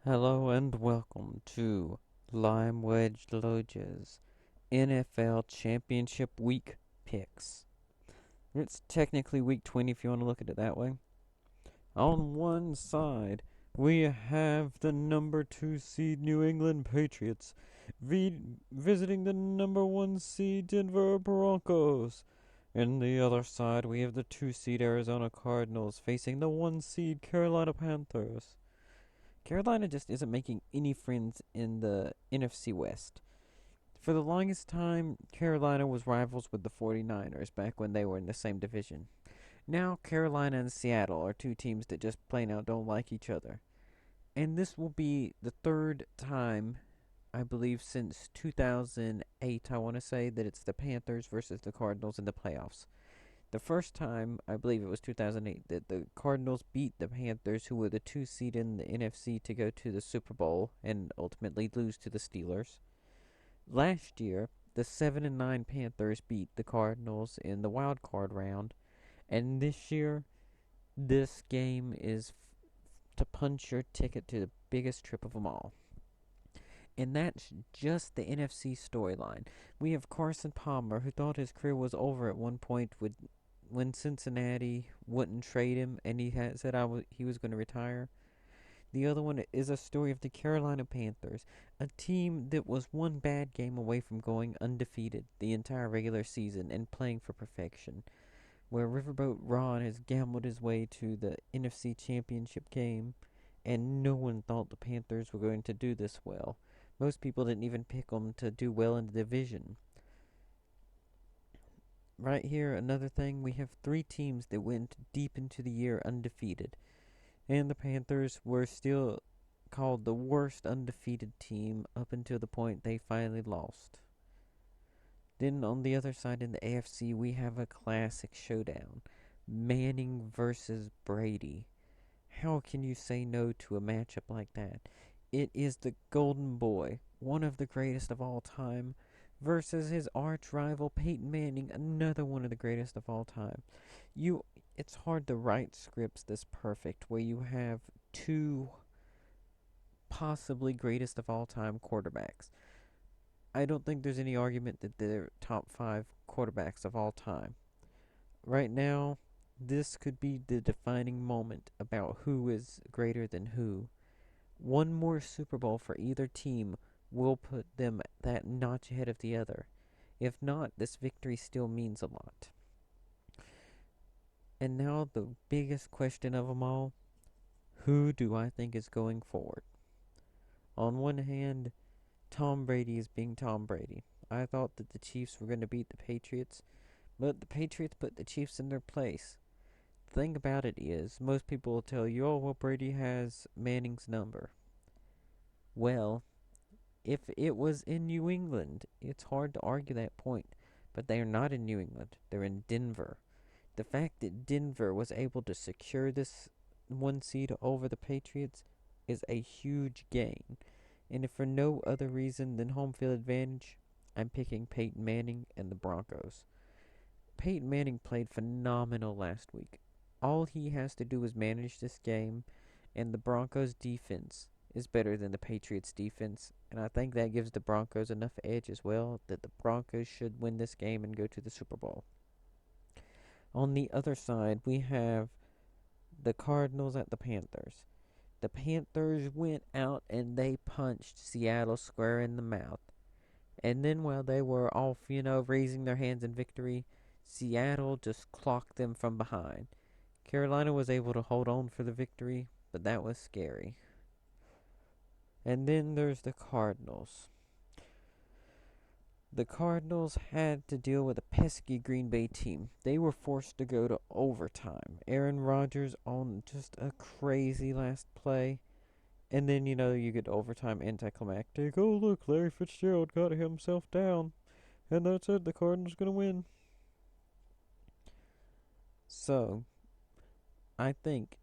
Hello and welcome to LimeWedgeLoej's NFL Championship Week picks. It's technically week 20 if you want to look at it that way. On one side, we have the number 2 seed New England Patriots visiting the number 1 seed Denver Broncos. And the other side, we have the 2 seed Arizona Cardinals facing the 1 seed Carolina Panthers. Carolina just isn't making any friends in the NFC West. For the longest time, Carolina was rivals with the 49ers back when they were in the same division. Now, Carolina and Seattle are two teams that just plain out don't like each other. And this will be the third time, I believe, since 2008, I want to say, that it's the Panthers versus the Cardinals in the playoffs. The first time, I believe it was 2008, that the Cardinals beat the Panthers, who were the 2 seed in the NFC, to go to the Super Bowl and ultimately lose to the Steelers. Last year, the 7 and 9 Panthers beat the Cardinals in the wild card round, and this year, this game is to punch your ticket to the biggest trip of them all. And that's just the NFC storyline. We have Carson Palmer, who thought his career was over at one point when Cincinnati wouldn't trade him, and he had said he was going to retire. The other one is a story of the Carolina Panthers, a team that was one bad game away from going undefeated the entire regular season and playing for perfection, where Riverboat Ron has gambled his way to the NFC Championship game, and no one thought the Panthers were going to do this well. Most people didn't even pick them to do well in the division. Right here, another thing, we have three teams that went deep into the year undefeated, and the Panthers were still called the worst undefeated team up until the point they finally lost. Then on the other side in the AFC, we have a classic showdown, Manning versus Brady. How can you say no to a matchup like that? It is the Golden Boy, one of the greatest of all time, versus his arch rival Peyton Manning, another one of the greatest of all time. It's hard to write scripts this perfect where you have two possibly greatest of all time quarterbacks. I don't think there's any argument that they're top 5 quarterbacks of all time. Right now, this could be the defining moment about who is greater than who. One more Super Bowl for either team will put them that notch ahead of the other. If not, this victory still means a lot. And now the biggest question of them all, who do I think is going forward? On one hand, Tom Brady is being Tom Brady. I thought that the Chiefs were going to beat the Patriots, but the Patriots put the Chiefs in their place. The thing about it is, most people will tell you, oh, well, Brady has Manning's number. Well, if it was in New England, it's hard to argue that point. But they are not in New England, they're in Denver. The fact that Denver was able to secure this one seed over the Patriots is a huge gain. And if for no other reason than home field advantage, I'm picking Peyton Manning and the Broncos. Peyton Manning played phenomenal last week. All he has to do is manage this game, and the Broncos' defense is better than the Patriots' defense, and I think that gives the Broncos enough edge as well that the Broncos should win this game and go to the Super Bowl. On the other side, we have the Cardinals at the Panthers. The Panthers went out and they punched Seattle square in the mouth. And then while they were off, raising their hands in victory, Seattle just clocked them from behind. Carolina was able to hold on for the victory, but that was scary. And then there's the Cardinals. The Cardinals had to deal with a pesky Green Bay team. They were forced to go to overtime. Aaron Rodgers on just a crazy last play. And then, you get overtime anticlimactic. Oh, look, Larry Fitzgerald got himself down. And that's it, the Cardinals going to win. So, I think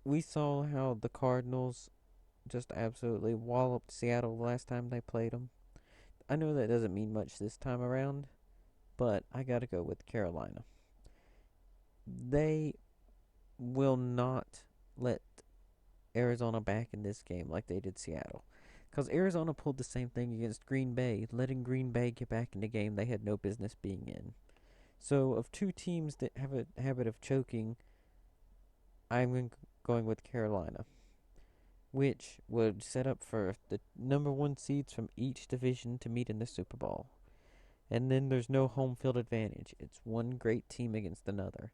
we saw how the Cardinals just absolutely walloped Seattle the last time they played them. I know that doesn't mean much this time around, but I gotta go with Carolina. They will not let Arizona back in this game like they did Seattle. Because Arizona pulled the same thing against Green Bay, letting Green Bay get back in the game they had no business being in. So, of two teams that have a habit of choking, I'm going with Carolina, which would set up for the number one seeds from each division to meet in the Super Bowl. And then there's no home field advantage. It's one great team against another.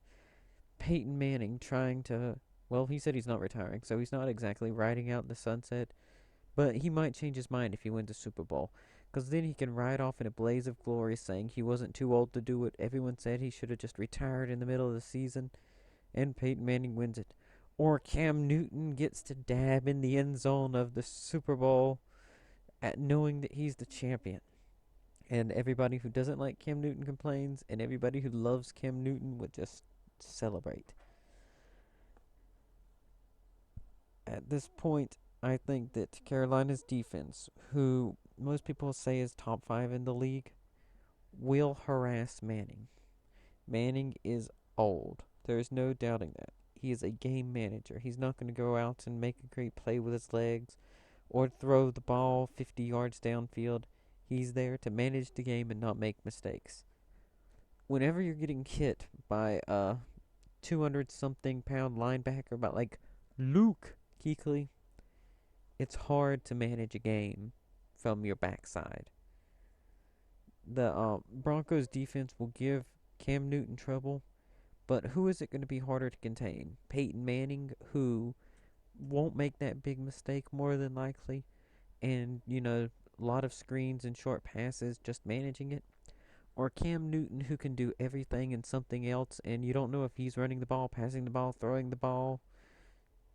Peyton Manning trying to, well, he said he's not retiring, so he's not exactly riding out in the sunset, but he might change his mind if he wins the Super Bowl, because then he can ride off in a blaze of glory saying he wasn't too old to do it. Everyone said he should have just retired in the middle of the season, and Peyton Manning wins it. Or Cam Newton gets to dab in the end zone of the Super Bowl at knowing that he's the champion. And everybody who doesn't like Cam Newton complains, and everybody who loves Cam Newton would just celebrate. At this point, I think that Carolina's defense, who most people say is top 5 in the league, will harass Manning. Manning is old. There is no doubting that. He is a game manager. He's not going to go out and make a great play with his legs or throw the ball 50 yards downfield. He's there to manage the game and not make mistakes. Whenever you're getting hit by a 200-something pound linebacker about like Luke Kuechly, it's hard to manage a game from your backside. The Broncos defense will give Cam Newton trouble, but who is it going to be harder to contain? Peyton Manning, who won't make that big mistake more than likely, and, a lot of screens and short passes, just managing it? Or Cam Newton, who can do everything and something else, and you don't know if he's running the ball, passing the ball, throwing the ball,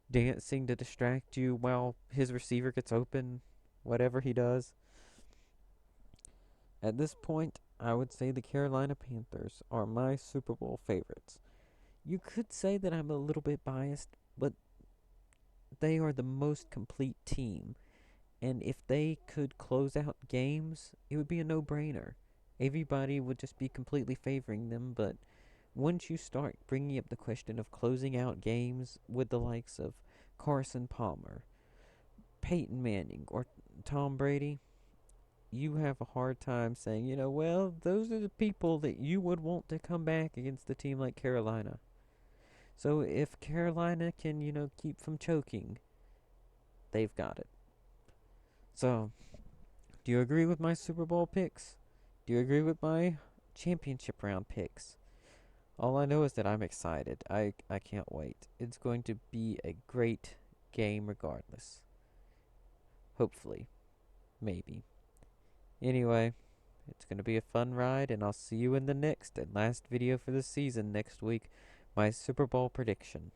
dancing to distract you while his receiver gets open, whatever he does. At this point, I would say the Carolina Panthers are my Super Bowl favorites. You could say that I'm a little bit biased, but they are the most complete team. And if they could close out games, it would be a no-brainer. Everybody would just be completely favoring them, but once you start bringing up the question of closing out games with the likes of Carson Palmer, Peyton Manning, or Tom Brady, you have a hard time saying, well, those are the people that you would want to come back against a team like Carolina. So if Carolina can, keep from choking, they've got it. So, do you agree with my Super Bowl picks? Do you agree with my championship round picks? All I know is that I'm excited. I can't wait. It's going to be a great game regardless. Hopefully. Maybe. Anyway, it's going to be a fun ride, and I'll see you in the next and last video for the season next week. My Super Bowl prediction.